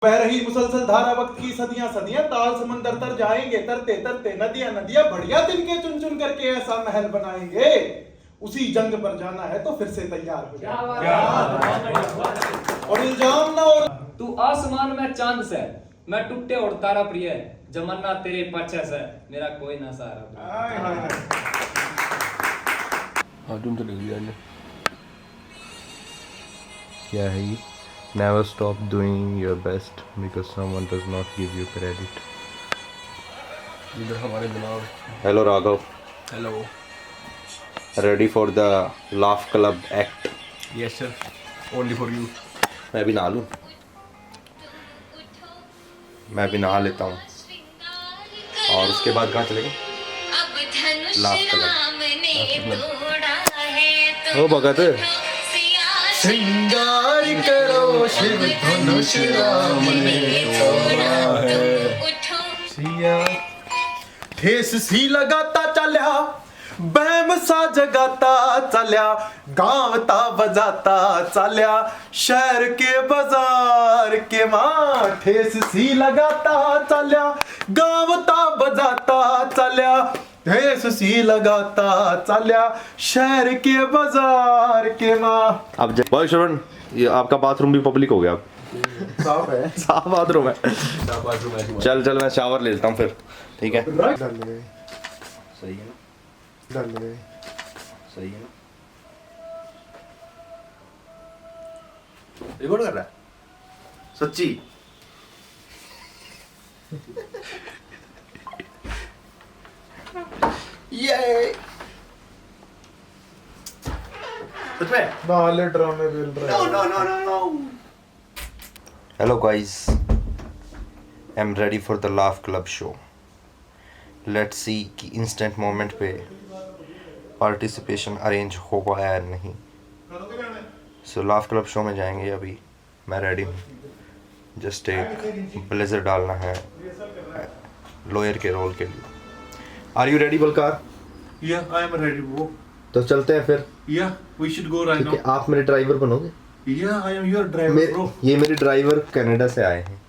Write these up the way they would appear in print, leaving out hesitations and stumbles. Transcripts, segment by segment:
बह रही मुसलसल धारा वक्त की सदियां सदियां ताल समंदर तर जाएंगे, तरते तरते नदियां नदियां बढ़िया तिनके चुन चुन करके ऐसा महल बनाएंगे। उसी जंग पर जाना है तो फिर से तैयार हो जाओ। और इल्जाम ना और तू आसमान में चांद से, मैं टूटे और तारा प्रिय, जमन्ना तेरे पीछे से, मेरा कोई ना सहारा। तुम तो लिख दिया क्या है ये? Never stop doing your best because someone does not give you credit. इधर हमारे जनाब. Hello Raghav. Hello. Ready for the Laugh Club act? Yes sir. Only for you. मैं भी नहा लूँ. मैं भी नहा लेता हूँ. और उसके बाद कहाँ चलेंगे? Laugh Club. ओ भगत. श्रृंगार करो शिव धनुष राम ने तोड़ा है. सिया ठेस सी लगाता चलिया, बहम सा जगाता चलिया, गावता बजाता चलिया, शहर के बाजार के मां ठेस सी लगाता चलिया, गावता बजाता चलिया, ठेस सी लगाता चलिया, शहर के बाजार के मां. अब भाई श्रवण, ये आपका बाथरूम भी पब्लिक हो गया. साफ है, साफ बाथरूम है. चल चल मैं शावर ले लेता हूँ फिर. ठीक है. सही है ना? सही है ना? रिकॉर्ड कर रहा है सच्ची? ये सच में? नाले ड्रामे मिल रहे No. Hello guys, I'm ready for the Laugh Club show. Let's see कि instant moment पे participation arrange होगा या नहीं. So Laugh Club show में जाएंगे. अभी मैं ready हूँ. Just एक blazer डालना है lawyer के रोल के लिए. Are you ready Balkar? Yeah, I am ready, bro. तो चलते हैं फिर. Yeah, we should go right ठीक है. now. आप मेरे ड्राइवर बनोगे? Yeah, I am your driver, bro. ये मेरे ड्राइवर कनाडा से आए हैं.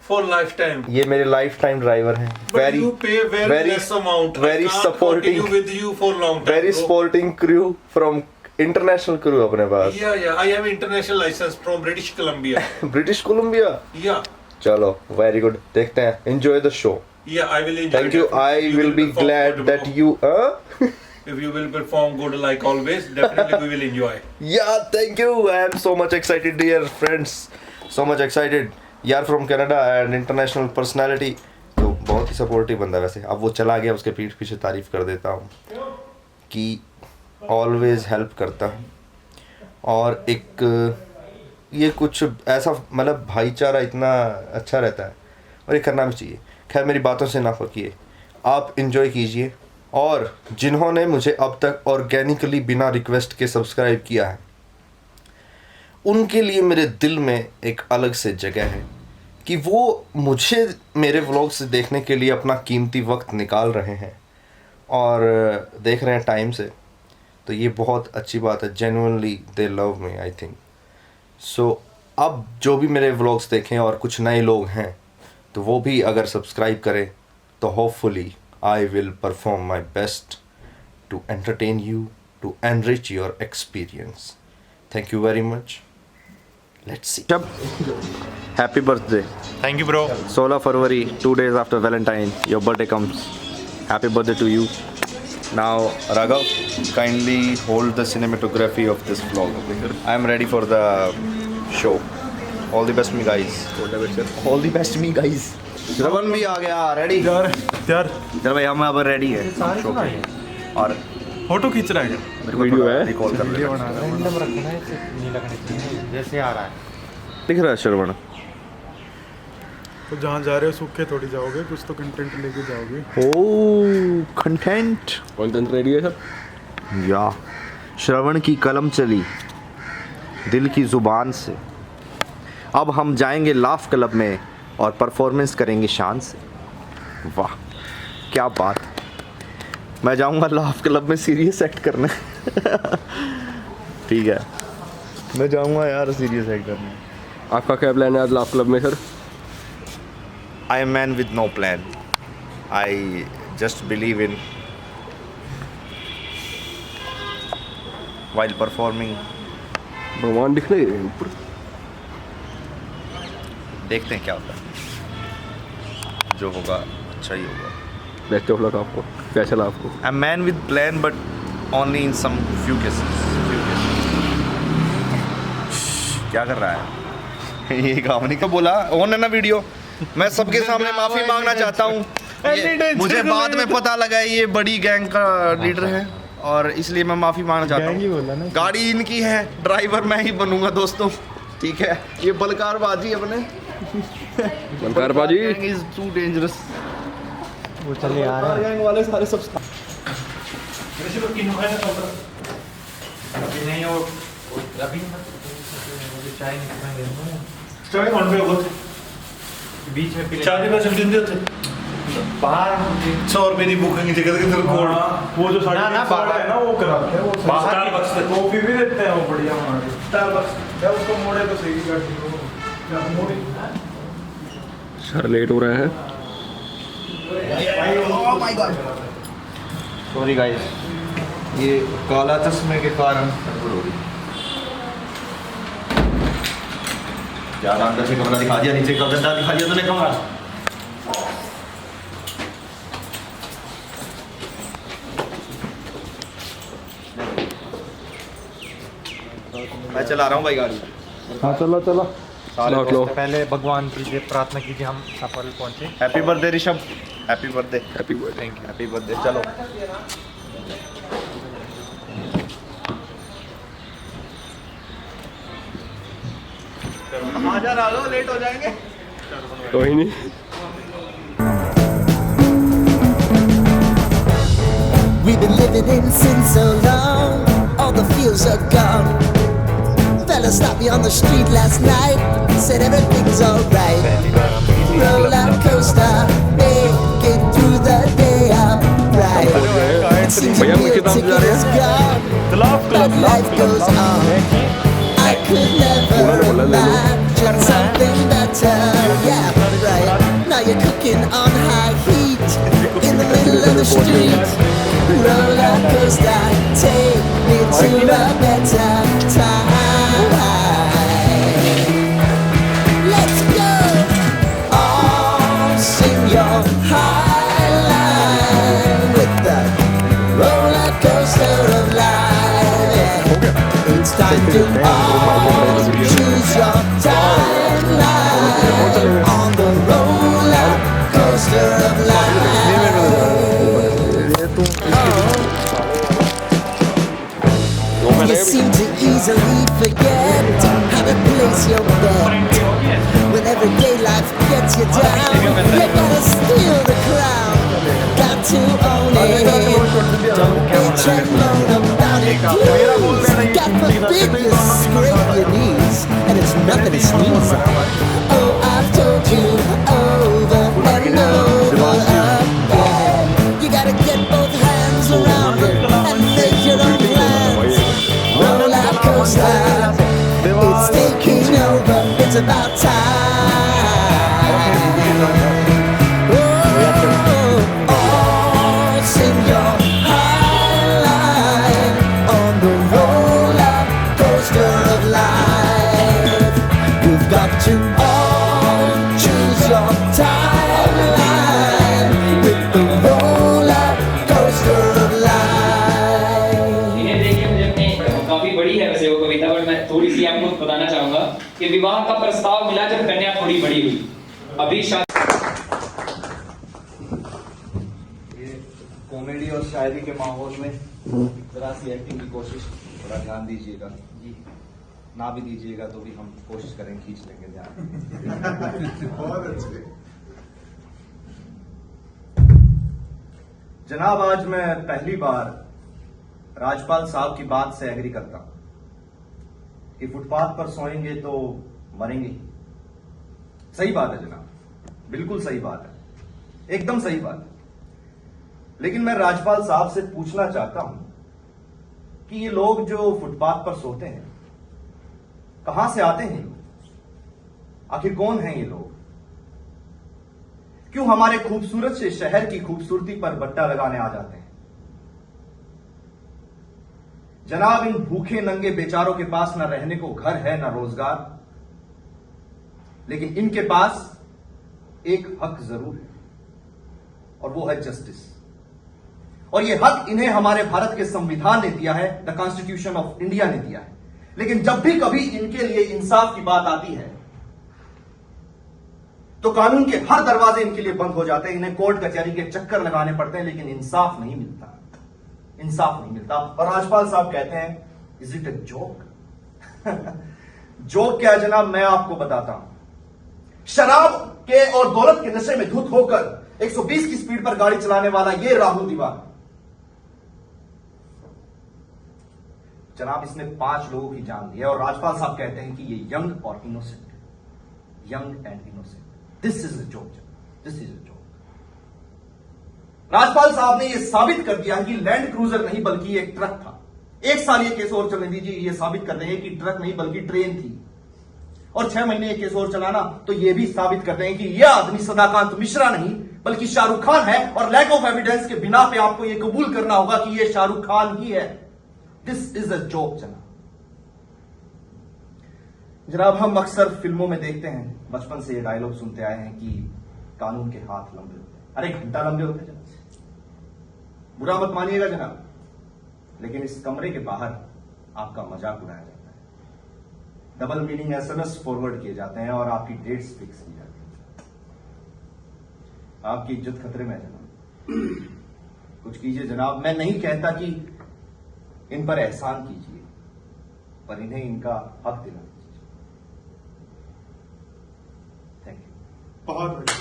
For lifetime. ये मेरे लाइफ टाइम ड्राइवर हैं. But you pay very less amount. very I can't supporting, continue with you for long time, very bro. supporting crew from international crew अपने पास. Yeah, I have international license from British Columbia. British Columbia. Yeah, चलो, very good. देखते हैं. Enjoy the show. yeah, I will enjoy. Thank you. it. I If you will be perform glad good, that bro. you. If you will perform good like always, definitely we will enjoy. Yeah, thank you. I am so much excited, dear friends. So much excited. यार from Canada and international personality. तो बहुत ही supportive बंदा वैसे. अब वो चला गया, उसके पीठ पीछे तारीफ कर देता हूँ कि ऑलवेज हेल्प करता हूँ. और एक ये कुछ ऐसा मतलब भाईचारा इतना अच्छा रहता है और ये करना भी चाहिए. खैर मेरी बातों से ना फकीए, आप इंजॉय कीजिए. और जिन्होंने मुझे अब तक ऑर्गेनिकली बिना रिक्वेस्ट के सब्सक्राइब किया है, उनके लिए मेरे दिल में एक अलग से जगह है कि वो मुझे मेरे व्लॉग्स देखने के लिए अपना कीमती वक्त निकाल रहे हैं और देख रहे हैं टाइम से. तो ये बहुत अच्छी बात है. Genuinely they love me I think. So अब जो भी मेरे व्लॉग्स देखें और कुछ नए लोग हैं तो वो भी अगर सब्सक्राइब करें तो hopefully I will perform my best to entertain you, to enrich your experience. Thank you very much. Let's see. Happy birthday. Thank you, bro. 16 February, 2 days after Valentine, your birthday comes. Happy birthday to you. Now, Raghav, kindly hold the cinematography of this vlog. I am ready for the show. All the best me guys. All the best me guys. श्रवण भी आ गया. Ready यार चल भाई, हम अब ready है. और photo खींच रहा है. वीडियो है, रिकॉर्ड कर रहे हैं. जैसे आ रहा है. दिख रहा है श्रवण. तो जहाँ जा रहे हो सूखे थोड़ी जाओगे, कुछ तो कंटेंट लेके जाओगे. ओह कंटेंट. कंटेंट रेडी है सर. या श्रवण की कलम चली दिल की जुबान से. अब हम जाएंगे लाफ क्लब में और परफॉर्मेंस करेंगे शान से. वाह क्या बात. मैं जाऊंगा लाफ क्लब में सीरियस एक्ट करने. ठीक है, मैं जाऊंगा यार सीरियस एक्ट करने. आपका क्या प्लान है आज लाफ क्लब में sir? I am man with no plan. I just believe in while performing. भगवान दिख रहे हैं ऊपर। देखते हैं क्या होता है, जो होगा अच्छा ही होगा। बेस्ट ऑफ लक आपको। कैसा लगा आपको? I'm man with plan but only in some few cases. क्या कर रहा है? ये काम नहीं, क्या बोला? ऑन है ना वीडियो। मैं सबके सामने माफी मांगना चाहता हूँ। मुझे बाद में पता लगा ये बड़ी गैंग का लीडर है और इसलिए मैं माफी मांगना चाहता हूँ। गाड़ी इनकी है, ड्राइवर मैं ही बनूंगा दोस्तों, ठीक है? ये बलकार बाजी अपने बलकार बाजी इज टू डेंजरस। वो चले आ रहे हैं गैंग वाले सारे सब बाहर 100 रुपए की बुकिंग की जगह तेरे कोड वो जो साढ़े ना बाहर है ना वो कराते हैं, वो बाहर कॉफी भी देते हैं वो बढ़िया हमारे स्टारबक्स। उसको मोड़े तो सही गाड़ी को मोड़े। सर लेट हो रहा है। सॉरी गाइस, ये काला चश्मे के कारण गड़बड़ हो रही। ज्यादा अंदर से कमरा दिखा दिया, नीचे का गंदा दिखा दिया तूने कमरा। मैं चला रहा हूँ भाई गाड़ी। हाँ चलो चलो। चलो पहले भगवान कीजिए, प्रार्थना कीजिए हम सफल पहुंचे। Happy birthday Rishabh, happy birthday. Happy birthday. Happy birthday. चलो आजा राघव, लेट हो जाएंगे। कोई नहीं। We've been living in sin so long, all the feels are gone. Fella stopped me on the street last night, said everything's alright. Roller coaster, make it through the day alright. It seems भैया your मुझे meal काम जा ticket रहे is हैं। gone, but life goes on. I could never imagine something better. Yeah, right. Now you're cooking on high heat in the middle of the street. Roller coaster, take me to a better time. Let's go. Oh, sing your high line with the roller coaster of life. Yeah. It's time to choose your timeline on the roller coaster of life. You seem to easily forget how to place your bet. When everyday life gets you down, you gotta steal the crown. Got to own it. Don't bitch and moan about it, please. God forbid you scrape your knees, and it's nothing to sneeze at. Oh, I've told you over and over again. You gotta get both hands around it and make your own plans. Roller coaster, it's taking over. It's about time. Oh, sing your high line on the roller coaster of life. You've got to all choose your timeline with the roller coaster of life. इन्हें देखिए मुझे अपनी काफी बड़ी है वैसे वो कविता, but मैं थोड़ी सी आपको बताना चाहूंगा कि विवाह का प्रस्ताव मिला जब कन्या थोड़ी बड़ी हुई। अभी कॉमेडी और शायरी के माहौल में जरा सी एक्टिंग की कोशिश, थोड़ा ध्यान दीजिएगा जी। ना भी दीजिएगा तो भी हम कोशिश करें, खींच लेंगे ध्यान। बहुत अच्छे। जनाब, आज मैं पहली बार राजपाल साहब की बात से एग्री करता हूं कि फुटपाथ पर सोएंगे तो मरेंगे। सही बात है जनाब, बिल्कुल सही बात है, एकदम सही बात है। लेकिन मैं राजपाल साहब से पूछना चाहता हूं कि ये लोग जो फुटपाथ पर सोते हैं कहां से आते हैं? आखिर कौन हैं ये लोग? क्यों हमारे खूबसूरत से शहर की खूबसूरती पर बट्टा लगाने आ जाते हैं? जनाब, इन भूखे नंगे बेचारों के पास न रहने को घर है न रोजगार, लेकिन इनके पास एक हक जरूर है और वो है जस्टिस। और ये हक इन्हें हमारे भारत के संविधान ने दिया है, द कॉन्स्टिट्यूशन ऑफ इंडिया ने दिया है। लेकिन जब भी कभी इनके लिए इंसाफ की बात आती है तो कानून के हर दरवाजे इनके लिए बंद हो जाते हैं। इन्हें कोर्ट कचहरी के चक्कर लगाने पड़ते हैं, लेकिन इंसाफ नहीं मिलता, इंसाफ नहीं मिलता। और राजपाल साहब कहते हैं, is it a joke? Joke क्या जनाब, मैं आपको बताता हूं। शराब के और दौलत के नशे में धुत होकर 120 की स्पीड पर गाड़ी चलाने वाला ये राहुल दीवान जनाब, इसने 5 लोगों की जान ली है। और राजपाल साहब कहते हैं कि ये यंग और इनोसेंट है, young and innocent. This is a joke, this is a joke. Rajpal साहब ने यह साबित कर दिया कि लैंड क्रूजर नहीं बल्कि एक ट्रक था। 1 साल ये केस और चलने दीजिए, ये साबित कर देंगे कि ट्रक नहीं बल्कि ट्रेन थी। और 6 महीने ये केस और चलाना तो ये भी साबित करते हैं कि यह आदमी सदाकांत मिश्रा नहीं बल्कि शाहरुख खान है। और लैक ऑफ एविडेंस के बिना पे आपको यह कबूल करना होगा कि यह शाहरुख खान ही है। दिस इज अ जोक जनाब, हम अक्सर फिल्मों में देखते हैं, बचपन से ये डायलॉग सुनते आए हैं कि कानून के हाथ लंबे होते हैं। अरे घंटा लंबे होते हैं जनाब, बुरा मत मानिएगा जनाब, लेकिन इस कमरे के बाहर आपका मजाक उड़ाया जाता है, डबल मीनिंग एसएमएस फॉरवर्ड किए जाते हैं और आपकी डेट्स फिक्स की जाती है। आपकी इज्जत खतरे में है जनाब, कुछ कीजिए जनाब। मैं नहीं कहता कि इन पर एहसान कीजिए, पर इन्हें इनका हक दिला दीजिए। Thank you. बहुत बढ़िया।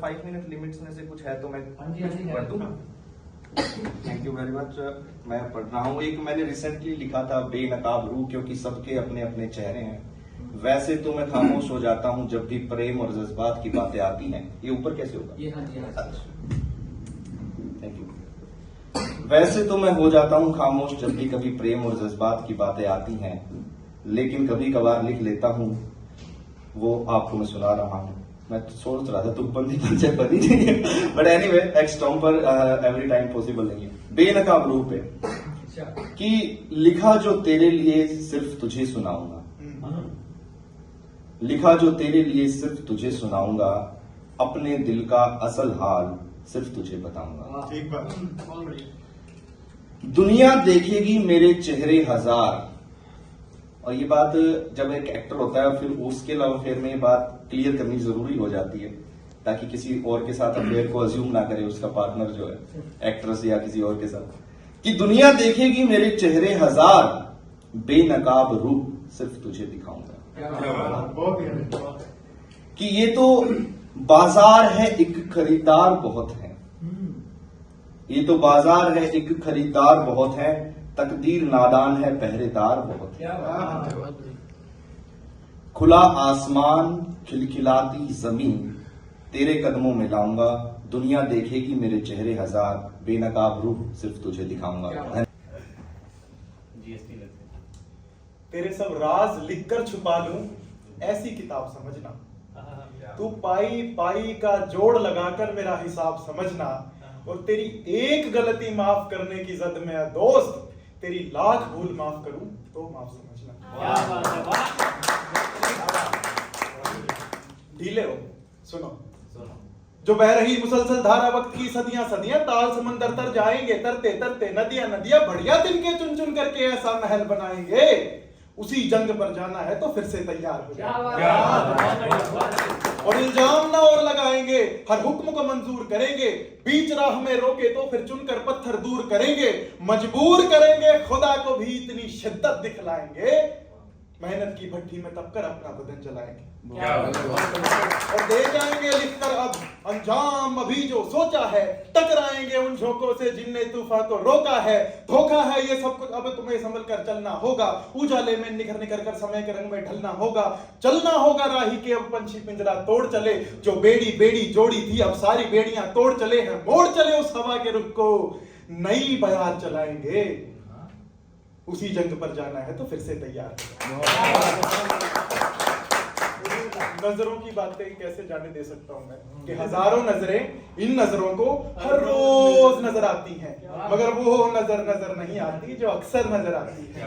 5 मिनट लिमिट्स में से कुछ है तो मैं पढ़ दूं। Thank you very much. मैं पढ़ रहा हूं। एक मैंने रिसेंटली लिखा था, बेनकाब रूह, क्योंकि सबके अपने अपने चेहरे हैं। वैसे तो मैं खामोश हो जाता हूं जब भी प्रेम और जज्बात की बातें आती हैं। ये ऊपर कैसे होगा? Thank you. वैसे तो मैं हो जाता हूं खामोश जब भी कभी प्रेम और जज्बात की बातें आती हैं, लेकिन कभी कभार लिख लेता हूं, वो आपको मैं सुना रहा हूं। मैं तो सोच रहा था तुकबंदी पंचायत बनी नहीं है, बट एनीवे एक्सटॉम पर एवरी टाइम पॉसिबल नहीं है। बेनकाब रूह पे कि लिखा जो तेरे लिए सिर्फ तुझे सुनाऊंगा, लिखा जो तेरे लिए सिर्फ तुझे सुनाऊंगा, अपने दिल का असल हाल सिर्फ तुझे बताऊंगा। ठीक बात। दुनिया देखेगी मेरे चेहरे 1000। और ये बात जब एक एक्टर होता है फिर उसके लव अफेयर में ये बात क्लियर करनी जरूरी हो जाती है, ताकि किसी और के साथ अफेयर को अज्यूम ना करे उसका पार्टनर जो है एक्ट्रेस या किसी और के साथ, कि दुनिया देखेगी मेरे चेहरे 1000, बेनकाब रूह सिर्फ तुझे दिखाऊंगा। कि ये तो बाजार है, एक खरीदार बहुत है, ये तो बाजार है, एक खरीदार बहुत है, तकदीर नादान है, पहरेदार बहुत है। खुला आसमान, खिलखिलाती जमीन, तेरे कदमों में लाऊंगा, दुनिया देखेगी मेरे चेहरे 1000, बेनकाब रूह सिर्फ तुझे दिखाऊंगा। तेरे सब राज लिखकर छुपा लूं, ऐसी किताब समझना। तू पाई पाई का जोड़ लगाकर मेरा हिसाब समझना, और तेरी एक गलती माफ करने की जद में दोस्त, तेरी लाख भूल माफ करूं तो माफ समझना। ढीले हो, सुनो। जो बह रही मुसलसल धारा वक्त की सदियां सदियां, ताल समंदर तर जाएंगे तरते तरते, नदियां नदियां बढ़िया दिन के चुन चुन करके ऐसा महल बनाएंगे। उसी जंग पर जाना है तो फिर से तैयार हो जाए, और इल्जाम ना और लगाएंगे, हर हुक्म को मंजूर करेंगे, बीच राह में रोके तो फिर चुनकर पत्थर दूर करेंगे, मजबूर करेंगे खुदा को भी इतनी शिद्दत दिखलाएंगे, मेहनत की भट्टी में तपकर अपना बदन जलाएंगे, और दे जाएंगे लिखकर अब अंजाम अभी जो सोचा है, टकराएंगे उन झोंकों से जिनने तूफान को रोका है। धोखा है ये सब कुछ, अब तुम्हें संभल कर चलना होगा, उजाले में निखर निखर कर समय के रंग में ढलना होगा, चलना होगा राही के अब पंछी पिंजरा तोड़ चले, जो बेड़ी बेड़ी जोड़ी थी अब सारी बेड़ियां तोड़ चले हैं, मोड़ चले उस हवा के रुख को, नई बयार चलाएंगे, उसी जंग पर जाना है तो फिर से तैयार हो। नजरों की बातें कैसे जाने दे सकता हूं मैं कि हजारों नजरें इन नजरों को हर रोज नजर आती हैं, मगर वो नजर नहीं आती जो अक्सर नजर आती है।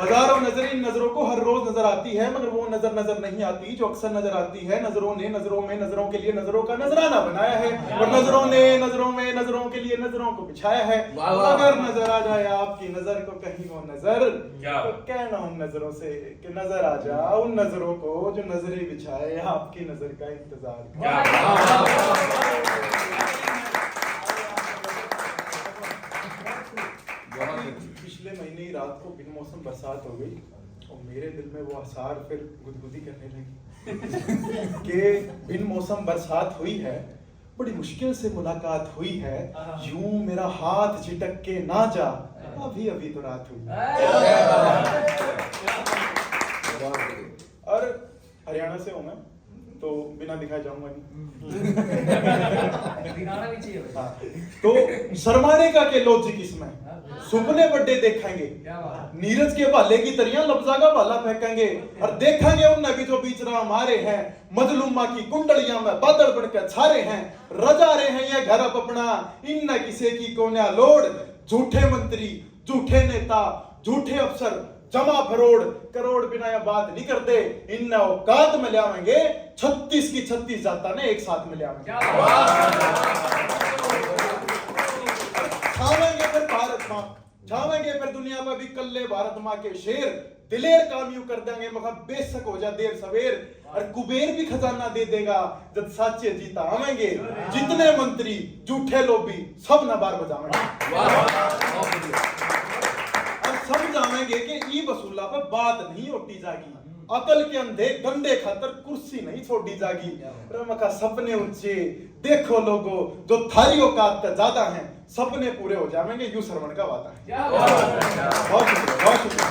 हजारों नजरें इन नजरों को हर रोज नजर आती है, मगर वो नजर नहीं आती जो अक्सर नजर आती है। नजरों ने नजरों में नजरों के लिए नजरों का नजराना बनाया है, और नजरों ने नजरों में नजरों के लिए नजरों को बिछाया है। अगर नजर आ जाए आपकी नजर को कहीं वो नजर, तो कहना उन नजरों से कि नजर आ जा उन नजरों को जो नजरें बिछाए आपकी नजर का इंतजार पिछले महीने ही रात को बिन मौसम बरसात हो गई और मेरे दिल में वो आसार फिर गुदगुदी करने लगी कि बिन मौसम बरसात हुई है, बड़ी मुश्किल से मुलाकात हुई है, यूं मेरा हाथ झिटक के ना जा, अभी अभी तो रात हुई। और हरियाणा से हूं मैं, तो बिना दिखाए जाऊंगा नहीं। हाँ, तो शर्माने का के लॉजिक इसमें, सुपने बड़े देखेंगे, नीरज के भाले की तरियां लफ्जा का भाला फेंकेंगे, और देखेंगे उन भी जो बीच रहा हमारे हैं, मजलूमा की कुंडलियां में बादल बनकर छारे हैं, रजा रहे हैं ये घर अब अपना, इन न किसी की कोन्या लोड, झूठे मंत्री झूठे नेता झूठे अफसर जमा फरोड़ करोड़ बिना यह बात नहीं करते, इन औकात में ले आवेंगे 36 की 36 जाता ने एक साथ में ले आवेंगे। छावेंगे फिर भारत माँ, छावेंगे फिर दुनिया में भी कल्ले भारत माँ के शेर, दिलेर काम यूं कर देंगे मगर बेशक हो जा देर सवेर, और कुबेर भी खजाना दे देगा जब साचे जीता आवेंगे, जितने मंत्री झूठे लोभी सब नबार बजावेंगे, समझावेंगे कि ई वसूला पे बात नहीं होती जागी, अकल के अंधे गंदे खातर कुर्सी नहीं छोड़ी जागी, रमका सपने ऊंचे देखो लोगो जो थारी औकात से ज्यादा हैं, सपने पूरे हो जाएंगे यूं श्रवण का वादा है। बहुत शुक्रिया, बहुत शुक्रिया।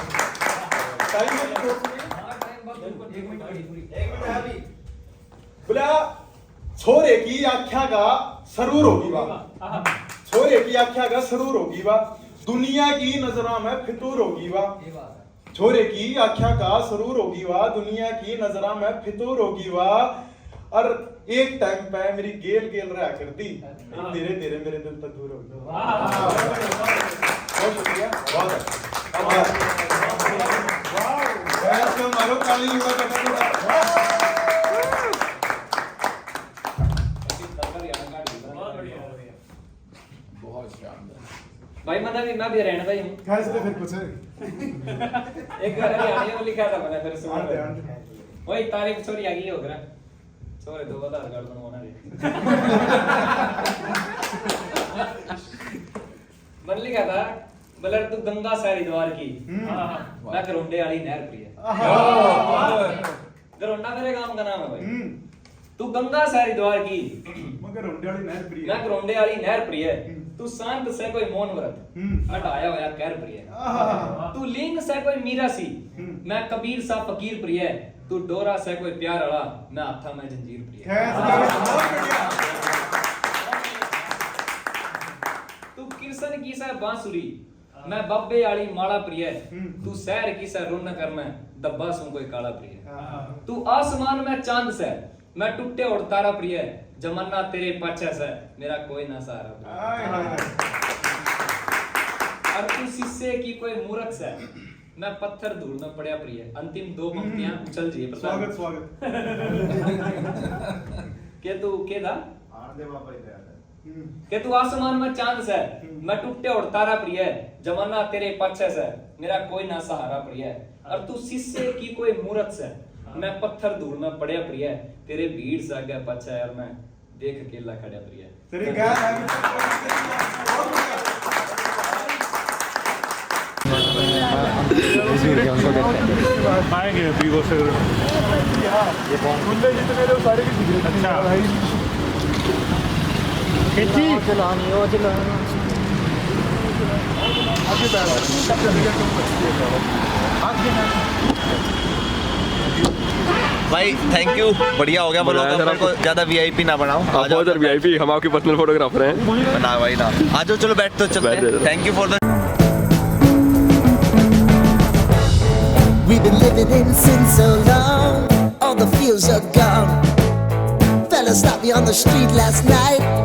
बोला छोरे की आख्या का सरूर होगी वाह, छोरे की आख्या का सरूर होगी वाह, दुनिया की नजरों में फितूर होगी वाह, छोरे की आख्या का सरूर होगी वाह, दुनिया की नजरों में फितूर होगी वाह, और एक टाइम पे मेरी गेल रहा करती, धीरे धीरे मेरे दिल तक दूर होगी। बहुत शुक्रिया, मारो ताली भाई मतलब मैं भी हरियाणा का ही हूँ। कैसे फिर कुछ एक हरियाणा में लिखा था मैंने फिर सुन वही तारीफ छोरी आ गई हो गया छोरे दो आधार कार्ड बनवाना रे मन लिखा था बलर तू गंगा सारी द्वार की मैं करोंडे वाली नहर प्रिय करोंडा मेरे गांव का नाम है भाई तू गंगा सारी द्वार की मगर करोंडे वाली नहर प्रिय मैं करोंडे वाली नहर प्रिय तू शांत से कोई मौन व्रत हटाया होया कहर प्रिय तू लिंग से कोई मीरा सी मैं कबीर सा फकीर प्रिय तू डोरा से कोई प्यार वाला मैं हाथा में जंजीर प्रिय तू किरसन की सा बांसुरी मैं बब्बे वाली माला प्रिय तू शहर की सा रुन कर मैं दब्बा सू कोई काला प्रिय तू आसमान में चांद से मैं टूटे और तारा प्रिय जमन्ना तेरे पाछे से मेरा कोई ना सहारा और तू शीशे की कोई मूर्ख से मैं पत्थर धूल में पड़या प्रिय अंतिम दो पंक्तियां उछल जी स्वागत स्वागत के तू के था आरदे बाबा ही था के तू आसमान में चांद से मैं टूटे और तारा प्रिय जमाना तेरे पाछे से मेरा कोई ना सहारा प्रिय और तू शीशे की कोई मूर्त से मैं पत्थर धूल में पड़या प्रिय तेरे भीड़ से आगे पाछा यार मैं देख अकेला खड़ा प्रिय तेरी क्या आएंगे वीवो से खुले जितने लोग सारे की सिगरेट अच्छा भाई खिंची चलानी हो चलाना आगे भाई थैंक यू बढ़िया हो गया बोलो मेरे को ज्यादा वीआईपी ना बनाओ आ जाओ सर वीआईपी हम आपके पर्सनल फोटोग्राफर हैं ना भाई ना आ जाओ चलो बैठ तो चलते हैं thank you for the We've been living in sin so long, all the feels are gone. Fella stopped me on the street last night.